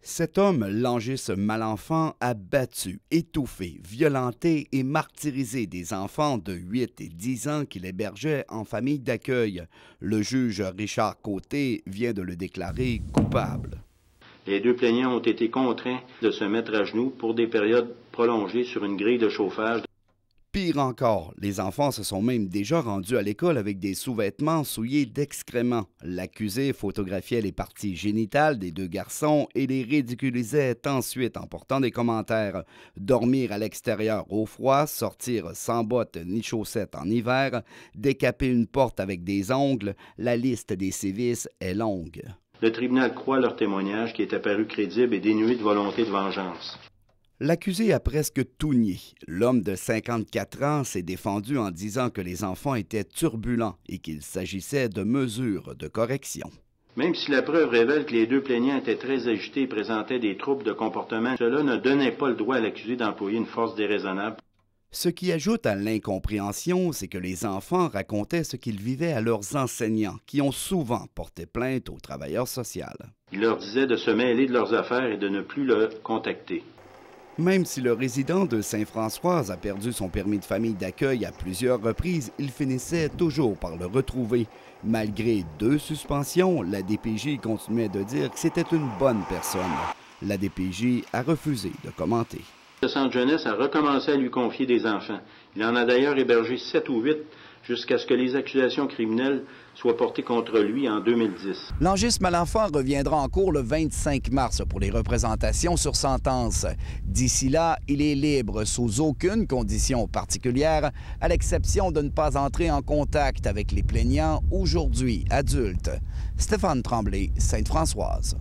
Cet homme, Langis Malenfant, a battu, étouffé, violenté et martyrisé des enfants de 8 et 10 ans qu'il hébergeait en famille d'accueil. Le juge Richard Côté vient de le déclarer coupable. Les deux plaignants ont été contraints de se mettre à genoux pour des périodes prolongées sur une grille de chauffage. Pire encore, les enfants se sont même déjà rendus à l'école avec des sous-vêtements souillés d'excréments. L'accusé photographiait les parties génitales des deux garçons et les ridiculisait ensuite en portant des commentaires. Dormir à l'extérieur au froid, sortir sans bottes ni chaussettes en hiver, décaper une porte avec des ongles, la liste des sévices est longue. Le tribunal croit leur témoignage qui est apparu crédible et dénué de volonté de vengeance. L'accusé a presque tout nié. L'homme de 54 ans s'est défendu en disant que les enfants étaient turbulents et qu'il s'agissait de mesures de correction. Même si la preuve révèle que les deux plaignants étaient très agités et présentaient des troubles de comportement, cela ne donnait pas le droit à l'accusé d'employer une force déraisonnable. Ce qui ajoute à l'incompréhension, c'est que les enfants racontaient ce qu'ils vivaient à leurs enseignants, qui ont souvent porté plainte aux travailleurs sociaux. Il leur disait de se mêler de leurs affaires et de ne plus le contacter. Même si le résident de Sainte-Françoise a perdu son permis de famille d'accueil à plusieurs reprises, il finissait toujours par le retrouver. Malgré 2 suspensions, la DPJ continuait de dire que c'était une bonne personne. La DPJ a refusé de commenter. Le centre jeunesse a recommencé à lui confier des enfants. Il en a d'ailleurs hébergé 7 ou 8 jusqu'à ce que les accusations criminelles soient portées contre lui en 2010. Langis Malenfant reviendra en cours le 25 mars pour les représentations sur sentence. D'ici là, il est libre sous aucune condition particulière, à l'exception de ne pas entrer en contact avec les plaignants aujourd'hui adultes. Stéphane Tremblay, Sainte-Françoise.